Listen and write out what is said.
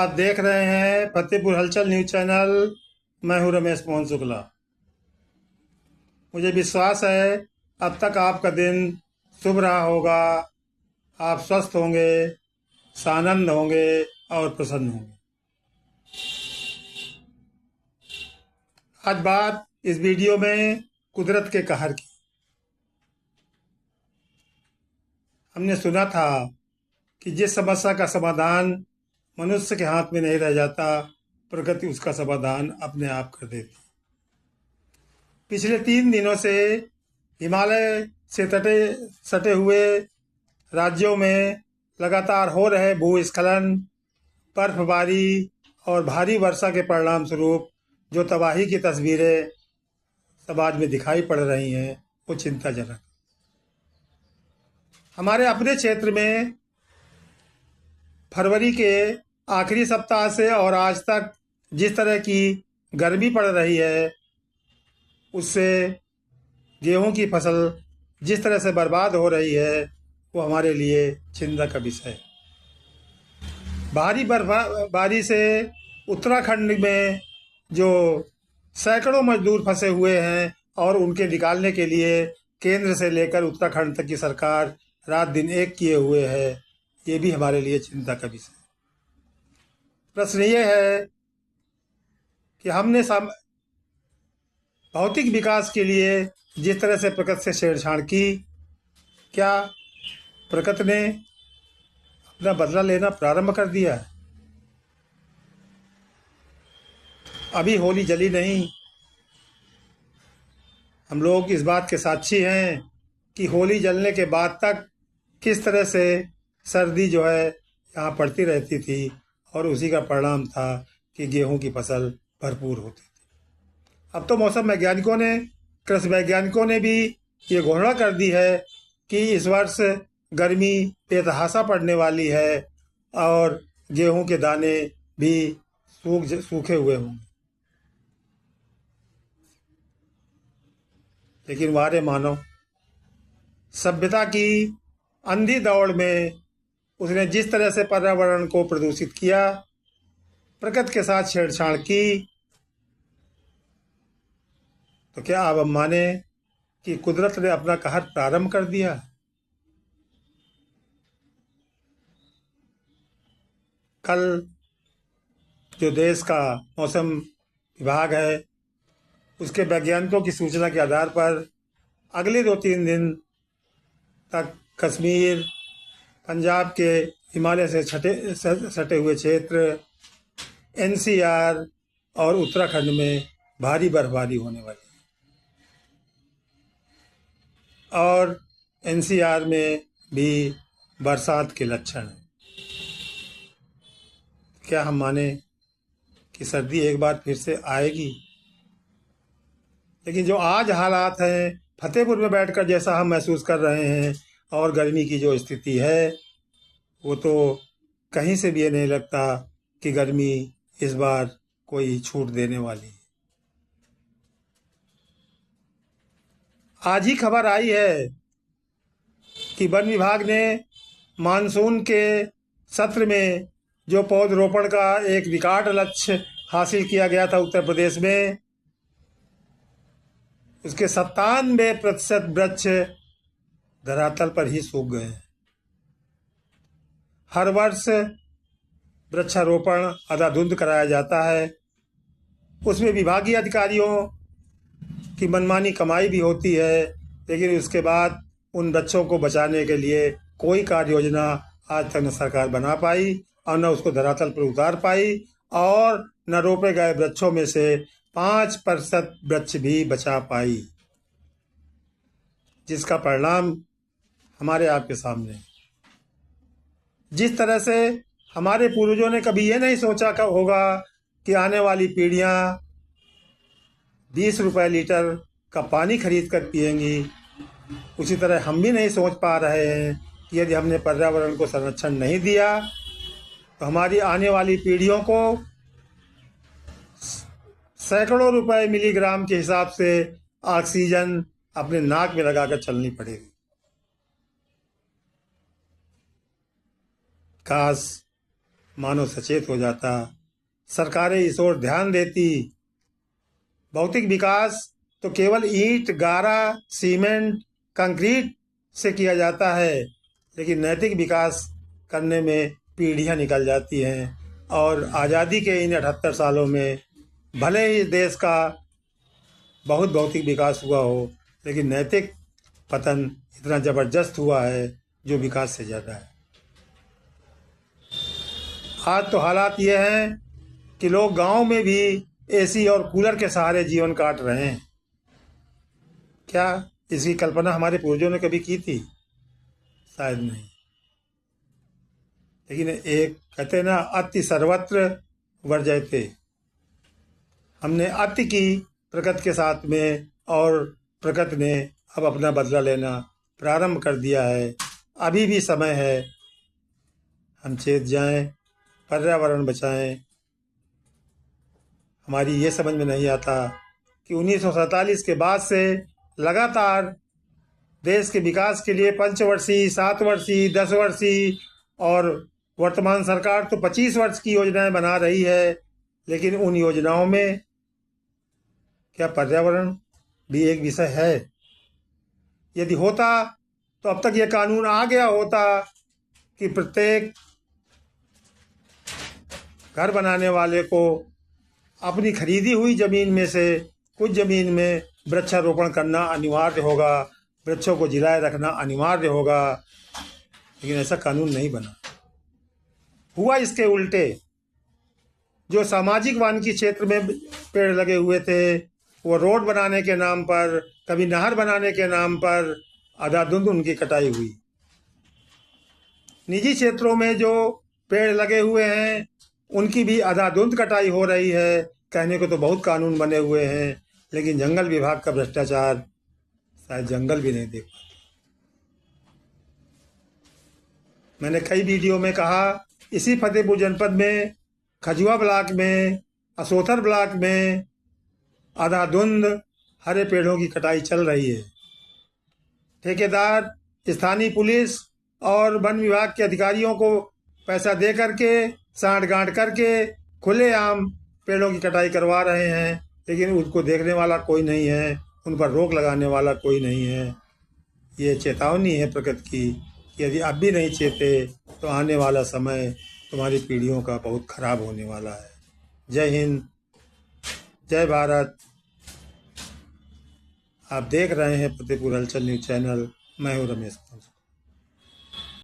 आप देख रहे हैं फतेहपुर हलचल न्यूज चैनल। मैं हूं रमेश मोहन शुक्ला। मुझे विश्वास है अब तक आपका दिन शुभ रहा होगा। आप स्वस्थ होंगे, सानंद होंगे और प्रसन्न होंगे। आज बात इस वीडियो में कुदरत के कहर की। हमने सुना था कि जिस समस्या का समाधान मनुष्य के हाथ में नहीं रह जाता, प्रकृति उसका समाधान अपने आप कर देती। पिछले 3 दिनों से हिमालय से सटे हुए राज्यों में लगातार हो रहे भूस्खलन, बर्फबारी और भारी वर्षा के परिणाम स्वरूप जो तबाही की तस्वीरें समाज में दिखाई पड़ रही हैं, वो चिंताजनक। हमारे अपने क्षेत्र में फरवरी के आखिरी सप्ताह से और आज तक जिस तरह की गर्मी पड़ रही है, उससे गेहूं की फसल जिस तरह से बर्बाद हो रही है, वो हमारे लिए चिंता का विषय है। भारी बर्फबारी से उत्तराखंड में जो सैकड़ों मजदूर फंसे हुए हैं और उनके निकालने के लिए केंद्र से लेकर उत्तराखंड तक की सरकार रात दिन एक किए हुए है, ये भी हमारे लिए चिंता का विषय है। प्रश्न ये है कि हमने भौतिक विकास के लिए जिस तरह से प्रकृति से छेड़छाड़ की, क्या प्रकृति ने अपना बदला लेना प्रारंभ कर दिया है? अभी होली जली नहीं। हम लोग इस बात के साक्षी हैं कि होली जलने के बाद तक किस तरह से सर्दी जो है यहाँ पड़ती रहती थी और उसी का परिणाम था कि गेहूं की फसल भरपूर होती थी। अब तो मौसम वैज्ञानिकों ने, कृषि वैज्ञानिकों ने भी ये घोषणा कर दी है कि इस वर्ष गर्मी बेतहाशा पड़ने वाली है और गेहूं के दाने भी सूखे हुए होंगे। लेकिन वारे मानव, सभ्यता की अंधी दौड़ में उसने जिस तरह से पर्यावरण को प्रदूषित किया, प्रकृति के साथ छेड़छाड़ की, तो क्या अब हम माने कि कुदरत ने अपना कहर प्रारंभ कर दिया? कल जो देश का मौसम विभाग है, उसके वैज्ञानिकों की सूचना के आधार पर अगले 2-3 दिन तक कश्मीर, पंजाब के हिमालय से सटे हुए क्षेत्र, एनसीआर और उत्तराखंड में भारी बर्फबारी होने वाली है और एनसीआर में भी बरसात के लक्षण हैं। क्या हम माने कि सर्दी एक बार फिर से आएगी? लेकिन जो आज हालात हैं, फतेहपुर में बैठकर जैसा हम महसूस कर रहे हैं और गर्मी की जो स्थिति है, वो तो कहीं से भी ये नहीं लगता कि गर्मी इस बार कोई छूट देने वाली है। आज ही खबर आई है कि वन विभाग ने मानसून के सत्र में जो पौधरोपण का एक रिकॉर्ड लक्ष्य हासिल किया गया था उत्तर प्रदेश में, उसके 97% वृक्ष धरातल पर ही सूख गए हैं। हर वर्ष वृक्षारोपण अंधाधुंध कराया जाता है, उसमें विभागीय अधिकारियों की मनमानी कमाई भी होती है, लेकिन उसके बाद उन वृक्षों को बचाने के लिए कोई कार्य योजना आज तक न सरकार बना पाई और न उसको धरातल पर उतार पाई और न रोपे गए वृक्षों में से 5% वृक्ष भी बचा पाई, जिसका परिणाम हमारे आपके सामने। जिस तरह से हमारे पूर्वजों ने कभी ये नहीं सोचा होगा कि आने वाली पीढ़ियां 20 रुपए लीटर का पानी खरीद कर पिएंगी, उसी तरह हम भी नहीं सोच पा रहे हैं कि यदि हमने पर्यावरण को संरक्षण नहीं दिया तो हमारी आने वाली पीढ़ियों को सैकड़ों रुपए मिलीग्राम के हिसाब से ऑक्सीजन अपने नाक में लगाकर चलनी पड़ेगी। काश मानव सचेत हो जाता, सरकारें इस ओर ध्यान देती। भौतिक विकास तो केवल ईंट, गारा, सीमेंट, कंक्रीट से किया जाता है, लेकिन नैतिक विकास करने में पीढ़ियां निकल जाती हैं। और आज़ादी के इन 78 सालों में भले ही देश का बहुत भौतिक विकास हुआ हो, लेकिन नैतिक पतन इतना ज़बरदस्त हुआ है जो विकास से ज़्यादा है। आज तो हालात ये हैं कि लोग गांव में भी एसी और कूलर के सहारे जीवन काट रहे हैं। क्या इसकी कल्पना हमारे पूर्वजों ने कभी की थी? शायद नहीं। लेकिन एक कहते हैं ना, अति सर्वत्र वर्जयते। हमने अति की प्रकृति के साथ में, और प्रकृति ने अब अपना बदला लेना प्रारंभ कर दिया है। अभी भी समय है, हम चेत जाएं, पर्यावरण बचाएं। हमारी ये समझ में नहीं आता कि 1947 के बाद से लगातार देश के विकास के लिए 5 वर्षीय, 7 वर्षीय, 10 वर्षीय और वर्तमान सरकार तो 25 वर्ष की योजनाएं बना रही है, लेकिन उन योजनाओं में क्या पर्यावरण भी एक विषय है? यदि होता तो अब तक ये कानून आ गया होता कि प्रत्येक घर बनाने वाले को अपनी खरीदी हुई जमीन में से कुछ जमीन में वृक्षारोपण करना अनिवार्य होगा, वृक्षों को जिलाए रखना अनिवार्य होगा। लेकिन ऐसा कानून नहीं बना। हुआ इसके उल्टे। जो सामाजिक वानिकी क्षेत्र में पेड़ लगे हुए थे, वो रोड बनाने के नाम पर, कभी नहर बनाने के नाम पर अंधाधुंध उनकी कटाई हुई। निजी क्षेत्रों में जो पेड़ लगे हुए हैं, उनकी भी अंधाधुंध कटाई हो रही है। कहने को तो बहुत कानून बने हुए हैं, लेकिन जंगल विभाग का भ्रष्टाचार शायद जंगल भी नहीं देख पाता। मैंने कई वीडियो में कहा, इसी फतेहपुर जनपद में खजुआ ब्लॉक में, असोथर ब्लॉक में अंधाधुंध हरे पेड़ों की कटाई चल रही है। ठेकेदार, स्थानीय पुलिस और वन विभाग के अधिकारियों को पैसा दे करके, सांठ-गांठ करके खुलेआम पेड़ों की कटाई करवा रहे हैं, लेकिन उनको देखने वाला कोई नहीं है, उन पर रोक लगाने वाला कोई नहीं है। ये चेतावनी है प्रकृति की कि यदि अब भी नहीं चेते तो आने वाला समय तुम्हारी पीढ़ियों का बहुत खराब होने वाला है। जय हिंद, जय भारत। आप देख रहे हैं फतेहपुर हलचल न्यूज़ चैनल। मैं हूँ रमेश।